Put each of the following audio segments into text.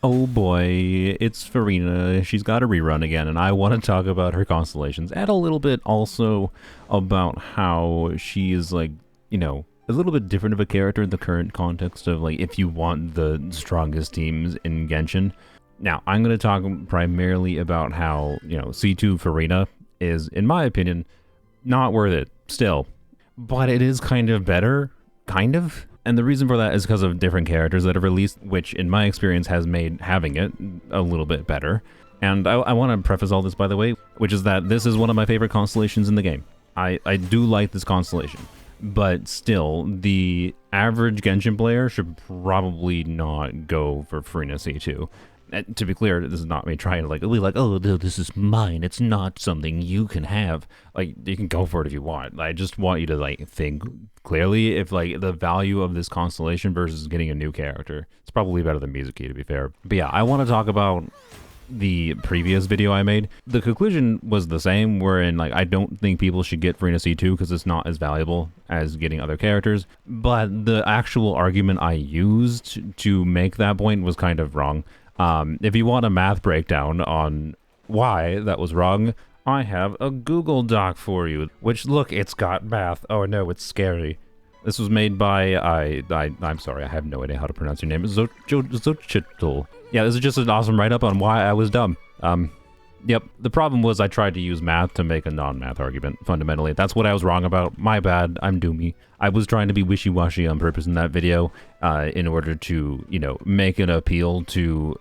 Oh boy, it's Furina. She's got a rerun again, and I want to talk about her constellations and a little bit also about how she is like, you know, a little bit different of a character in the current context of like if you want the strongest teams in Genshin. Now, I'm going to talk primarily about how, you know, C2 Furina is, in my opinion, not worth it still, but it is kind of better, kind of. And the reason for that is because of different characters that have released, which in my experience has made having it a little bit better. And I want to preface all this, by the way, which is that this is one of my favorite constellations in the game. I do like this constellation, but still, the average Genshin player should probably not go for Furina C2. To be clear, this is not me trying to like, oh, no, this is mine. It's not something you can have. Like, you can go for it if you want. I just want you to like think clearly if like the value of this constellation versus getting a new character. It's probably better than Mizuki, to be fair. But yeah, I want to talk about the previous video I made. The conclusion was the same, wherein like I don't think people should get Furina C2 because it's not as valuable as getting other characters. But the actual argument I used to make that point was kind of wrong. If you want a math breakdown on why that was wrong, I have a Google Doc for you, which, look, it's got math. Oh no, it's scary. This was made by, I'm sorry, I have no idea how to pronounce your name. Citlali. Yeah, this is just an awesome write-up on why I was dumb. Yep, the problem was I tried to use math to make a non-math argument, fundamentally. That's what I was wrong about. My bad, I'm doomy. I was trying to be wishy-washy on purpose in that video, in order to, you know, make an appeal to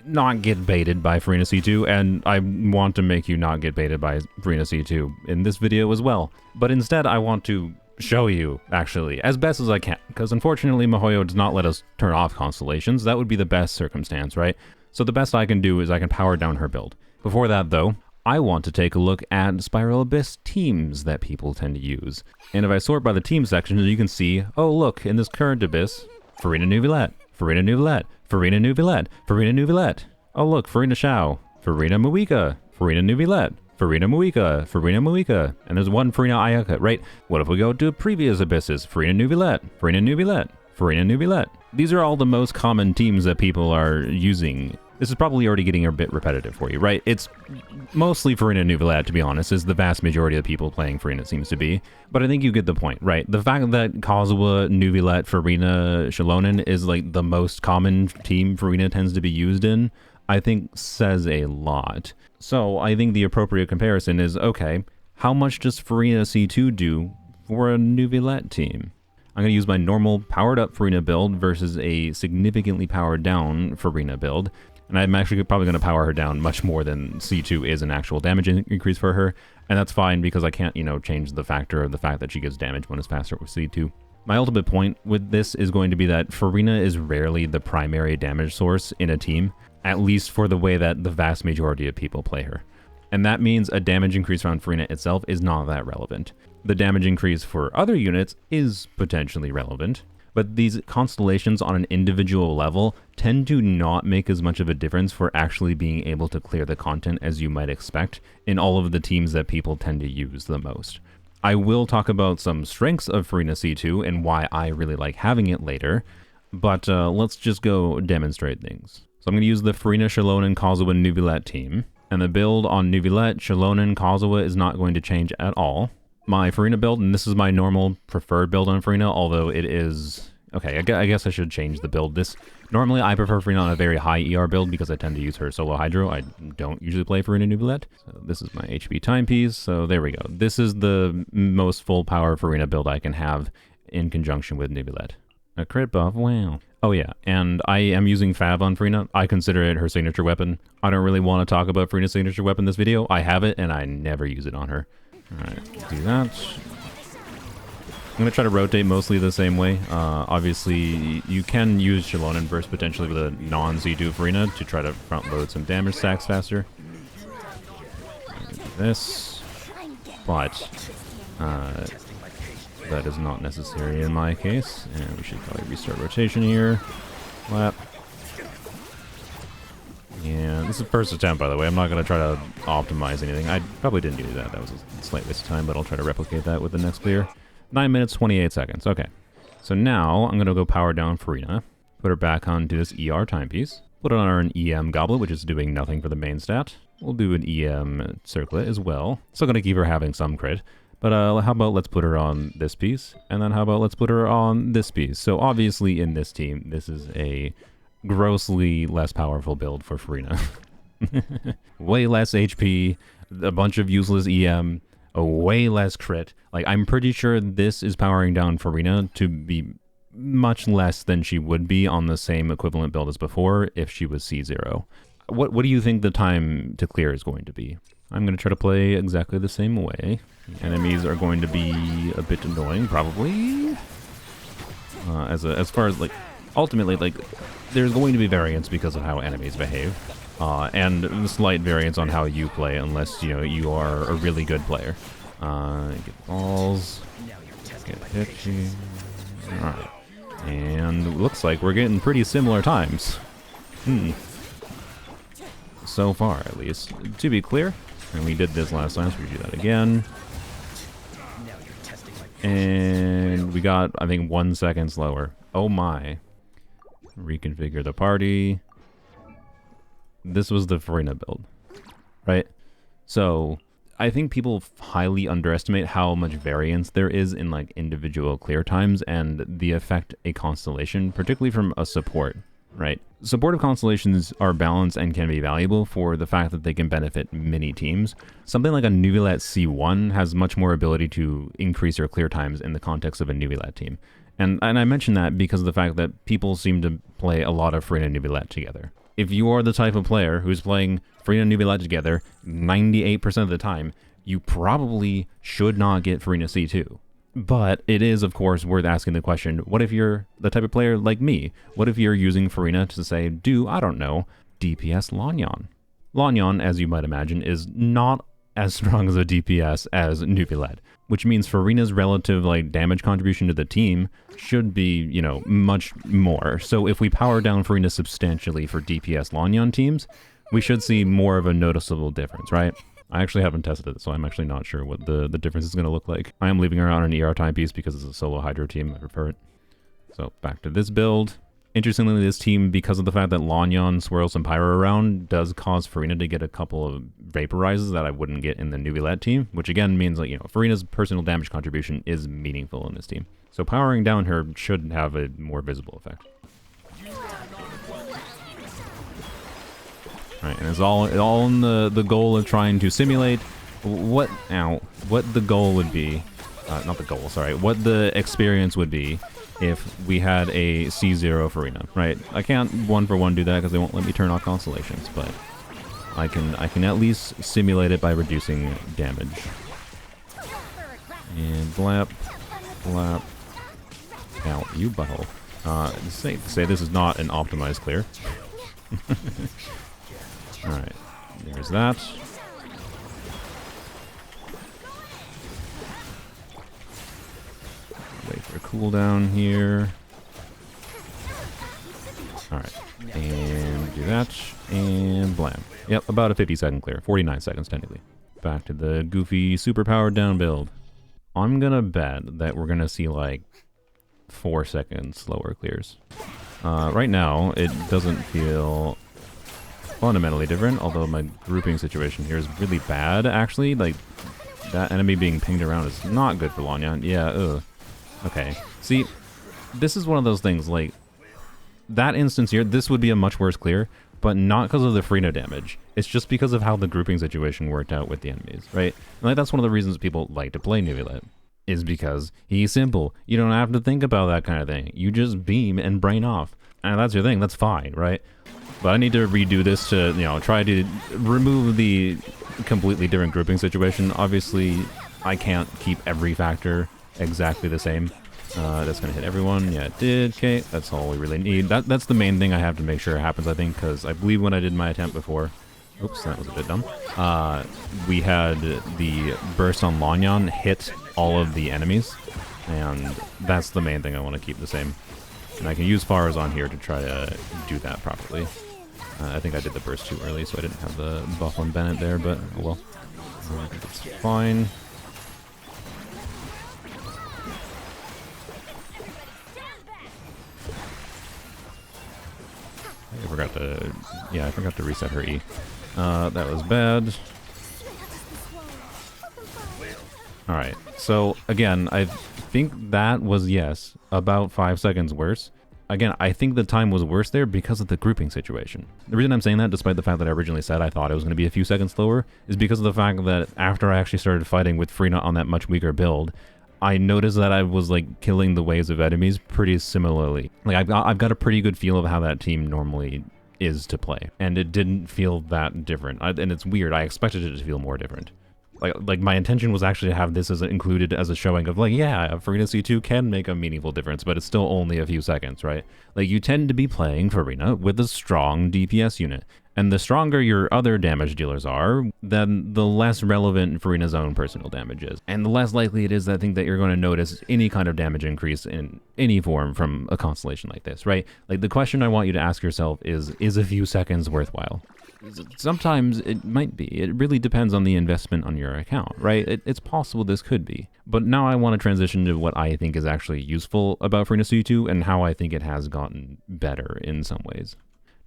not get baited by Furina C2, and I want to make you not get baited by Furina C2 in this video as well. But instead, I want to show you, actually, as best as I can, because unfortunately MiHoYo does not let us turn off constellations. That would be the best circumstance, right? So the best I can do is I can power down her build. Before that, though, I want to take a look at Spiral Abyss teams that people tend to use. And if I sort by the team section, you can see, oh look, in this current Abyss, Furina Neuvillette, Furina Neuvillette, Furina Neuvillette, Furina Neuvillette. Oh look, Furina Xiao, Furina Muika, Furina Neuvillette, Furina Muika, Furina Muika, and there's one Furina Ayaka, right? What if we go to previous Abysses? Furina Neuvillette, Furina Neuvillette, Furina Neuvillette. These are all the most common teams that people are using. This is probably already getting a bit repetitive for you, right? It's mostly Furina Neuvillette, to be honest, is the vast majority of the people playing Furina seems to be. But I think you get the point, right? The fact that Kazuha, Neuvillette, Furina, Xilonen is like the most common team Furina tends to be used in, I think says a lot. So I think the appropriate comparison is, okay, how much does Furina C2 do for a Neuvillette team? I'm going to use my normal powered up Furina build versus a significantly powered down Furina build. And I'm actually probably going to power her down much more than C2 is an actual damage increase for her. And that's fine because I can't, you know, change the factor of the fact that she gets damage bonus faster with C2. My ultimate point with this is going to be that Furina is rarely the primary damage source in a team, at least for the way that the vast majority of people play her. And that means a damage increase around Furina itself is not that relevant. The damage increase for other units is potentially relevant, but these constellations on an individual level tend to not make as much of a difference for actually being able to clear the content as you might expect in all of the teams that people tend to use the most. I will talk about some strengths of Furina C2 and why I really like having it later, but let's just go demonstrate things. So I'm going to use the Furina, Xilonen, Kazuha, Neuvillette team, and the build on Neuvillette, Xilonen, Kazuha is not going to change at all. My Furina build, and this is my normal preferred build on Furina, although it is... Okay, I guess I should change the build. Normally, I prefer Furina on a very high ER build because I tend to use her solo Hydro. I don't usually play Furina Neuvillette. So this is my HP timepiece, so there we go. This is the most full power Furina build I can have in conjunction with Neuvillette. A crit buff, wow. Oh yeah, and I am using Fab on Furina. I consider it her signature weapon. I don't really want to talk about Furina's signature weapon in this video. I have it, and I never use it on her. Alright, do that. I'm going to try to rotate mostly the same way. Obviously, you can use Xilonen burst potentially with a non-C2 Furina to try to front load some damage stacks faster. Do this, but that is not necessary in my case, and we should probably restart rotation here. Lap. Yeah, this is first attempt, by the way. I'm not going to try to optimize anything. I probably didn't do that. That was a slight waste of time, but I'll try to replicate that with the next clear. 9 minutes, 28 seconds. Okay. So now I'm going to go power down Furina, put her back onto this ER timepiece, Put it on an EM Goblet, which is doing nothing for the main stat. We'll do an EM Circlet as well. Still gonna keep her having some crit. But how about let's put her on this piece, and then how about let's put her on this piece. So obviously in this team, this is a grossly less powerful build for Furina. Way less HP, a bunch of useless EM, a way less crit. Like, I'm pretty sure this is powering down Furina to be much less than she would be on the same equivalent build as before if she was C0. What do you think the time to clear is going to be? I'm going to try to play exactly the same way. Enemies are going to be a bit annoying, probably. As far as, like, ultimately, like, there's going to be variance because of how enemies behave. And slight variance on how you play, unless, you know, you are a really good player. Get balls. Get pitching. Alright. And looks like we're getting pretty similar times. So far, at least. To be clear, and we did this last time, so we do that again. And we got, I think, 1 second slower. Oh my. Reconfigure the party. This was the Furina build, right? So I think people highly underestimate how much variance there is in, like, individual clear times and the effect a constellation, particularly from a support, right? Supportive constellations are balanced and can be valuable for the fact that they can benefit many teams. Something like a Neuvillette C1 has much more ability to increase your clear times in the context of a Neuvillette team. And I mention that because of the fact that people seem to play a lot of Furina and Neuvillette together. If you are the type of player who's playing Furina and Neuvillette together 98% of the time, you probably should not get Furina C2. But it is, of course, worth asking the question, what if you're the type of player like me? What if you're using Furina to say, I don't know, DPS Xianyun? Xianyun, as you might imagine, is not as strong as a DPS as Neuvillette, which means Furina's relative, like, damage contribution to the team should be, you know, much more. So if we power down Furina substantially for DPS Xianyun teams, we should see more of a noticeable difference, right? I actually haven't tested it, so I'm actually not sure what the difference is going to look like. I am leaving her on an ER timepiece because it's a solo Hydro team. I prefer it. So back to this build. Interestingly, this team, because of the fact that Xianyun swirls some Pyro around, does cause Furina to get a couple of vaporizes that I wouldn't get in the Neuvillette team, which again means, like, you know, Furina's personal damage contribution is meaningful in this team. So powering down her should have a more visible effect. Alright, and it's all in the goal of trying to simulate what the goal would be. Not the goal, sorry. What the experience would be if we had a C0 Furina, right? I can't one-for-one do that because they won't let me turn off constellations, but I can at least simulate it by reducing damage. And blap, blap. Ow, you butthole. Safe to say this is not an optimized clear. Alright, there's that. Wait for a cooldown here. Alright, and do that, and blam. Yep, about a 50-second clear. 49 seconds, technically. Back to the goofy, super-powered down build. I'm gonna bet that we're gonna see, like, 4 seconds slower clears. Right now, it doesn't feel fundamentally different, although my grouping situation here is really bad, actually. Like, that enemy being pinged around is not good for Xianyun. Yeah, ugh. Okay. See, this is one of those things, like, that instance here, this would be a much worse clear, but not because of the Furina damage. It's just because of how the grouping situation worked out with the enemies, right? And, like, that's one of the reasons people like to play Neuvillette, is because he's simple. You don't have to think about that kind of thing. You just beam and brain off. And that's your thing, that's fine, right? But I need to redo this to, you know, try to remove the completely different grouping situation. Obviously, I can't keep every factor exactly the same. That's going to hit everyone. Yeah, it did. Okay, that's all we really need. That's the main thing I have to make sure happens, I think, because I believe when I did my attempt before... Oops, that was a bit dumb. We had the burst on Xianyun hit all of the enemies, and that's the main thing I want to keep the same. And I can use Fars on here to try to do that properly. I think I did the burst too early, so I didn't have the buff on Bennett there, but oh well. I think it's fine. I forgot to Yeah, I forgot to reset her E. That was bad. Alright, so again, I think that was, yes, about 5 seconds worse. Again, I think the time was worse there because of the grouping situation. The reason I'm saying that, despite the fact that I originally said I thought it was going to be a few seconds slower, is because of the fact that after I actually started fighting with Furina on that much weaker build, I noticed that I was like killing the waves of enemies pretty similarly. Like I've got a pretty good feel of how that team normally is to play, and it didn't feel that different. And it's weird. I expected it to feel more different. Like my intention was actually to have this as included as a showing of like, yeah, Furina C2 can make a meaningful difference, but it's still only a few seconds, right? Like you tend to be playing Furina with a strong DPS unit, and the stronger your other damage dealers are, then the less relevant Furina's own personal damage is, and the less likely it is that I think that you're going to notice any kind of damage increase in any form from a constellation like this, right? Like the question I want you to ask yourself is a few seconds worthwhile? Sometimes it might be. It really depends on the investment on your account, right? It's possible this could be. But now I want to transition to what I think is actually useful about Furina C2 and how I think it has gotten better in some ways.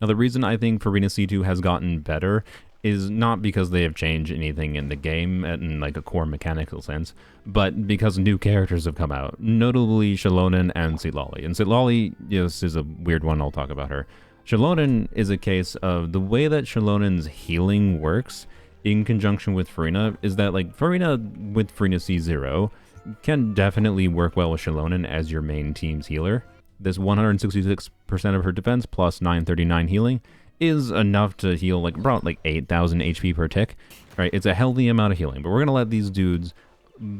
Now, the reason I think Furina C2 has gotten better is not because they have changed anything in the game in like a core mechanical sense, but because new characters have come out, notably Xilonen and Citlali. And Citlali, yes, is a weird one. I'll talk about her. Xilonen is a case of the way that Xilonen's healing works in conjunction with Furina is that like Furina with Furina C0 can definitely work well with Xilonen as your main team's healer. This 166% of her defense plus 939 healing is enough to heal like about like 8,000 HP per tick. Right, it's a healthy amount of healing, but we're gonna let these dudes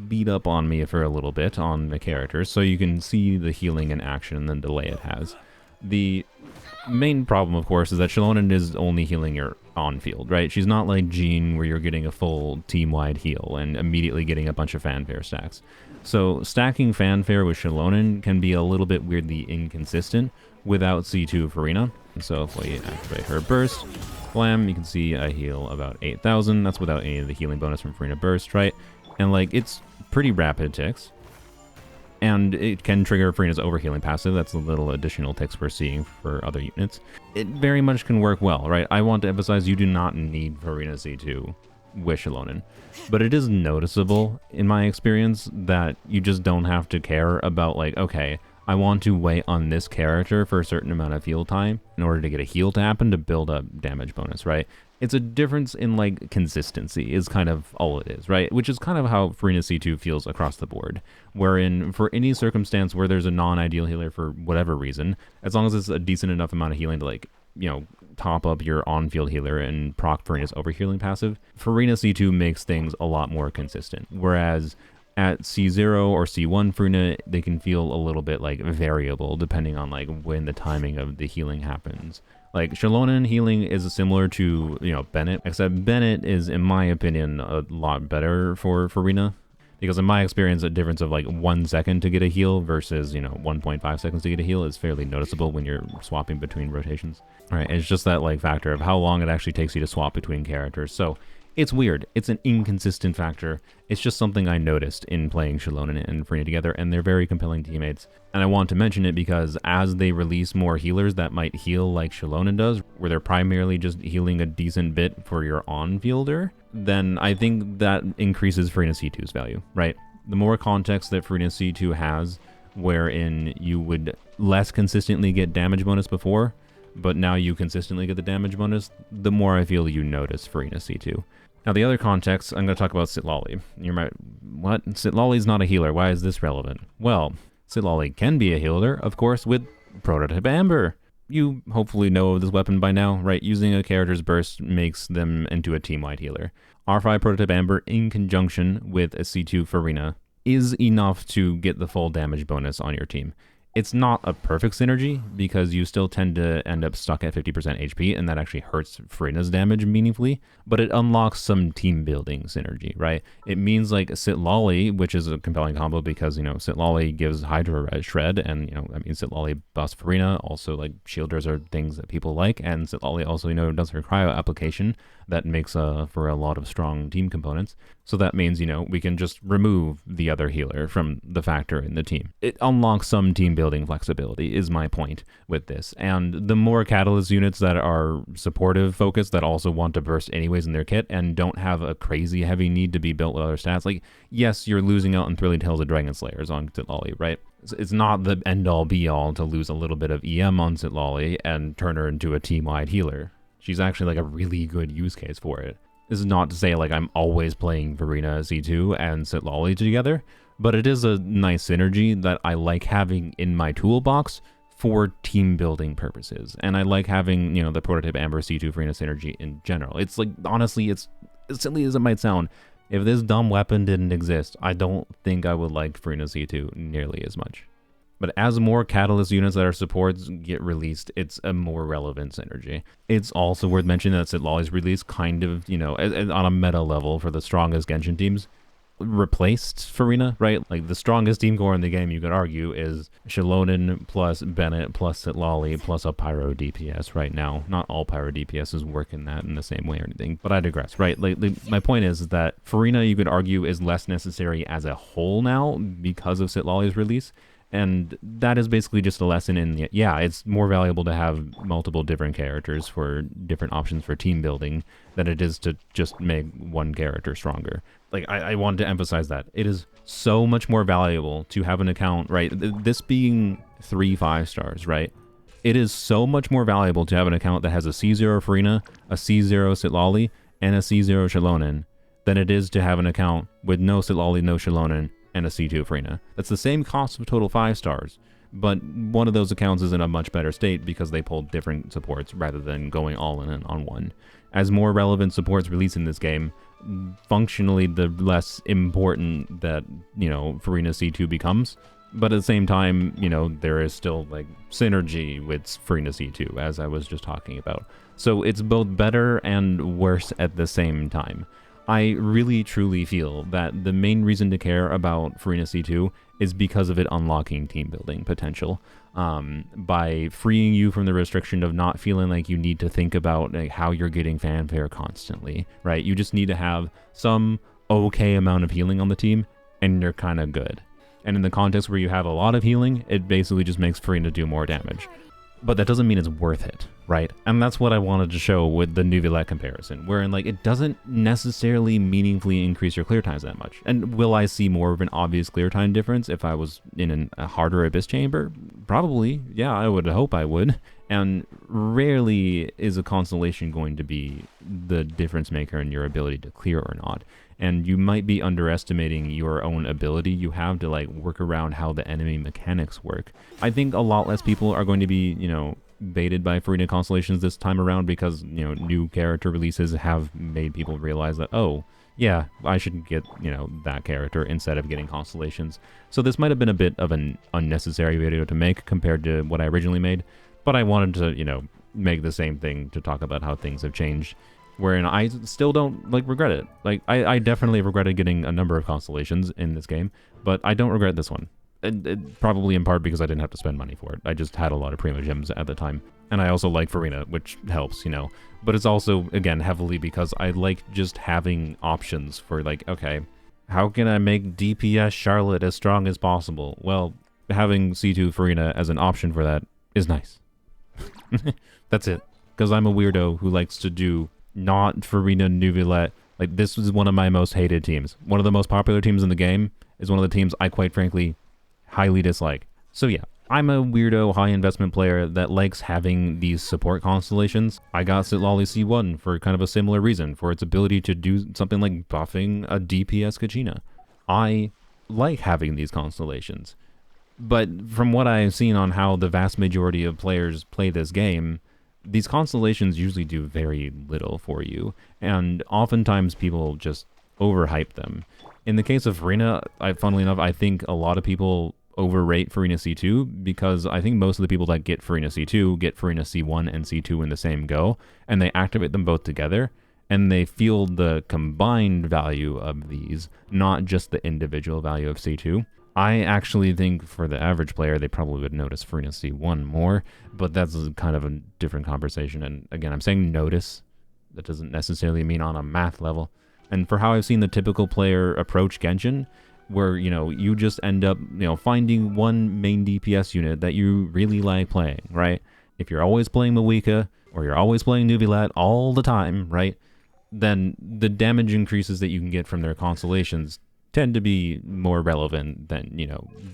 beat up on me for a little bit on the characters so you can see the healing in action and the delay it has. The main problem, of course, is that Xilonen is only healing your on-field, right? She's not like Jean, where you're getting a full team-wide heal and immediately getting a bunch of fanfare stacks. So stacking fanfare with Xilonen can be a little bit weirdly inconsistent without C2 Furina. And so if we activate her burst, blam, you can see I heal about 8,000. That's without any of the healing bonus from Furina burst, right? And like, it's pretty rapid ticks. And it can trigger Furina's overhealing passive. That's the little additional ticks we're seeing for other units. It very much can work well, right? I want to emphasize you do not need Furina C2 with Xilonen. But it is noticeable, in my experience, that you just don't have to care about, like, okay, I want to wait on this character for a certain amount of heal time in order to get a heal to happen to build up damage bonus, right? It's a difference in, like, consistency is kind of all it is, right? Which is kind of how Furina C2 feels across the board, wherein for any circumstance where there's a non-ideal healer for whatever reason, as long as it's a decent enough amount of healing to, like, you know, top up your on-field healer and proc Furina's overhealing passive, Furina C2 makes things a lot more consistent, whereas at C0 or C1 Furina, they can feel a little bit, like, variable depending on, like, when the timing of the healing happens. Like, Xilonen healing is similar to, you know, Bennett, except Bennett is, in my opinion, a lot better for Furina. Because in my experience, a difference of like 1 second to get a heal versus, you know, 1.5 seconds to get a heal is fairly noticeable when you're swapping between rotations. All right, it's just that like factor of how long it actually takes you to swap between characters. So it's weird. It's an inconsistent factor. It's just something I noticed in playing Xilonen and Furina together, and they're very compelling teammates. And I want to mention it because as they release more healers that might heal like Xilonen does, where they're primarily just healing a decent bit for your on-fielder, then I think that increases Furina C2's value, right? The more context that Furina C2 has, wherein you would less consistently get damage bonus before, but now you consistently get the damage bonus, the more I feel you notice Furina C2. Now, the other context, I'm going to talk about Citlali. You might, what? Citlali's not a healer. Why is this relevant? Well, Citlali can be a healer, of course, with Prototype Amber. You hopefully know of this weapon by now, right? Using a character's burst makes them into a team-wide healer. R5 Prototype Amber in conjunction with a C2 Furina is enough to get the full damage bonus on your team. It's not a perfect synergy because you still tend to end up stuck at 50% HP, and that actually hurts Furina's damage meaningfully, but it unlocks some team building synergy, right? It means like Citlali, which is a compelling combo because, you know, Citlali gives Hydra Red Shred, and, you know, I mean, Citlali buffs Furina, also like shielders are things that people like, and Citlali also, you know, does her cryo application that makes for a lot of strong team components. So that means, you know, we can just remove the other healer from the factor in the team. It unlocks some team building flexibility, is my point with this. And the more Catalyst units that are supportive focused, that also want to burst anyways in their kit and don't have a crazy heavy need to be built with other stats. Like, yes, you're losing out on Thrilling Tales of Dragon Slayers on Citlali, right? It's not the end-all be-all to lose a little bit of EM on Citlali and turn her into a team-wide healer. She's actually like a really good use case for it. This is not to say like I'm always playing Furina C2 and Citlali together, but it is a nice synergy that I like having in my toolbox for team building purposes. And I like having, you know, the prototype Amber C2 Furina synergy in general. It's like, honestly, it's as silly as it might sound. If this dumb weapon didn't exist, I don't think I would like Furina C2 nearly as much. But as more Catalyst units that are supports get released, it's a more relevant synergy. It's also worth mentioning that Citlali's release kind of, you know, on a meta level for the strongest Genshin teams, replaced Furina, right? Like, the strongest team core in the game, you could argue, is Xilonen plus Bennett plus Citlali plus a Pyro DPS right now. Not all Pyro DPSs work in that in the same way or anything, but I digress, right? Like, my point is that Furina, you could argue, is less necessary as a whole now because of Citlali's release. And that is basically just a lesson in, yeah, it's more valuable to have multiple different characters for different options for team building than it is to just make one character stronger. Like, I want to emphasize that. It is so much more valuable to have an account, right? This being 3 5-stars, right? It is so much more valuable to have an account that has a C0 Furina, a C0 Citlali, and a C0 Xilonen than it is to have an account with no Citlali, no Xilonen, and a C2 Furina. That's the same cost of total 5 stars, but one of those accounts is in a much better state because they pulled different supports rather than going all in on one. As more relevant supports release in this game, functionally the less important that, you know, Furina C2 becomes, but at the same time, you know, there is still like synergy with Furina C2, as I was just talking about. So it's both better and worse at the same time. I really truly feel that the main reason to care about Furina C2 is because of it unlocking team building potential. By freeing you from the restriction of not feeling like you need to think about like, how you're getting fanfare constantly, right? You just need to have some okay amount of healing on the team and you're kind of good. And in the context where you have a lot of healing, it basically just makes Furina do more damage. But that doesn't mean it's worth it, right? And that's what I wanted to show with the Neuvillette comparison, wherein like it doesn't necessarily meaningfully increase your clear times that much. And will I see more of an obvious clear time difference if I was in a harder Abyss chamber? Probably, yeah, I would hope I would. And rarely is a constellation going to be the difference maker in your ability to clear or not. And you might be underestimating your own ability you have to like work around how the enemy mechanics work. I think a lot less people are going to be, you know, baited by Furina constellations this time around because, you know, new character releases have made people realize that, oh, yeah, I should get, you know, that character instead of getting constellations. So this might have been a bit of an unnecessary video to make compared to what I originally made, but I wanted to, you know, make the same thing to talk about how things have changed. Wherein I still don't, like, regret it. Like, I definitely regretted getting a number of constellations in this game, but I don't regret this one. Probably in part because I didn't have to spend money for it. I just had a lot of Primo Gems at the time. And I also like Furina, which helps, you know. But it's also, again, heavily because I like just having options for, like, okay, how can I make DPS Charlotte as strong as possible? Well, having C2 Furina as an option for that is nice. That's it. Because I'm a weirdo who likes to do not Furina Neuvillette. Like, this is one of my most hated teams. One of the most popular teams in the game is one of the teams I quite frankly highly dislike. So yeah, I'm a weirdo high investment player that likes having these support constellations. I got Citlali C1 for kind of a similar reason, for its ability to do something like buffing a DPS Kachina. I like having these constellations. But from what I've seen on how the vast majority of players play this game, these constellations usually do very little for you, and oftentimes people just overhype them. In the case of Furina, funnily enough, I think a lot of people overrate Furina C2 because I think most of the people that get Furina C2 get Furina C1 and C2 in the same go, and they activate them both together, and they feel the combined value of these, not just the individual value of C2. I actually think for the average player, they probably would notice Furina C1 more, but that's kind of a different conversation. And again, I'm saying notice. That doesn't necessarily mean on a math level. And for how I've seen the typical player approach Genshin, where, you just end up, finding one main DPS unit that you really like playing, right? If you're always playing Mawika, or you're always playing Neuvillette all the time, right? Then the damage increases that you can get from their constellations tend to be more relevant than,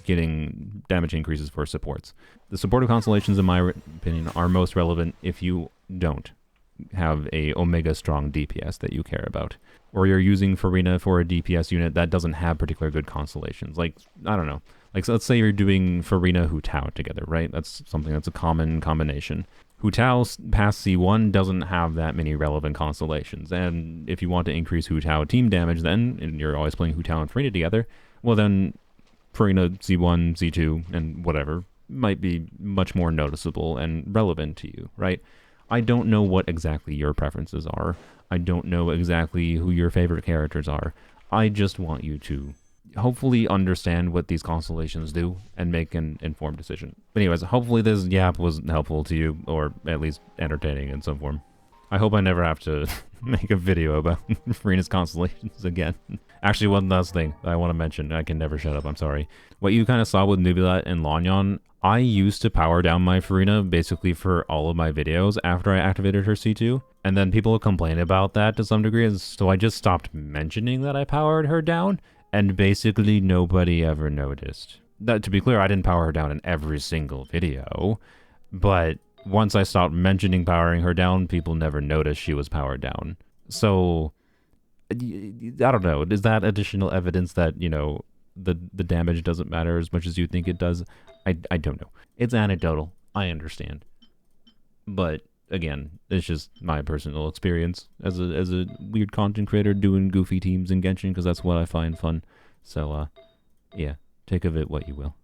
getting damage increases for supports. The supportive constellations, in my opinion, are most relevant if you don't have a Omega strong DPS that you care about. Or you're using Furina for a DPS unit that doesn't have particular good constellations. Like, I don't know. Like, so let's say you're doing Furina Hu Tao together, right? That's something that's a common combination. Hu Tao past C1 doesn't have that many relevant constellations, and if you want to increase Hu Tao team damage then, and you're always playing Hu Tao and Furina together, well then Furina C1, C2, and whatever might be much more noticeable and relevant to you, right? I don't know what exactly your preferences are. I don't know exactly who your favorite characters are. I just want you to hopefully understand what these constellations do and make an informed decision. But anyways, hopefully this yap was helpful to you, or at least entertaining in some form. I hope I never have to make a video about Furina's constellations again. Actually, one last thing I want to mention. I can never shut up, I'm sorry. What you kind of saw with Neuvillette and Xianyun, I used to power down my Furina basically for all of my videos after I activated her C2. And then people complained about that to some degree, and so I just stopped mentioning that I powered her down. And basically nobody ever noticed. That, to be clear, I didn't power her down in every single video, but once I stopped mentioning powering her down, people never noticed she was powered down. So, I don't know, is that additional evidence that, the damage doesn't matter as much as you think it does? I don't know. It's anecdotal, I understand. But, again, it's just my personal experience as a weird content creator doing goofy teams in Genshin, because that's what I find fun. So, yeah, take of it what you will.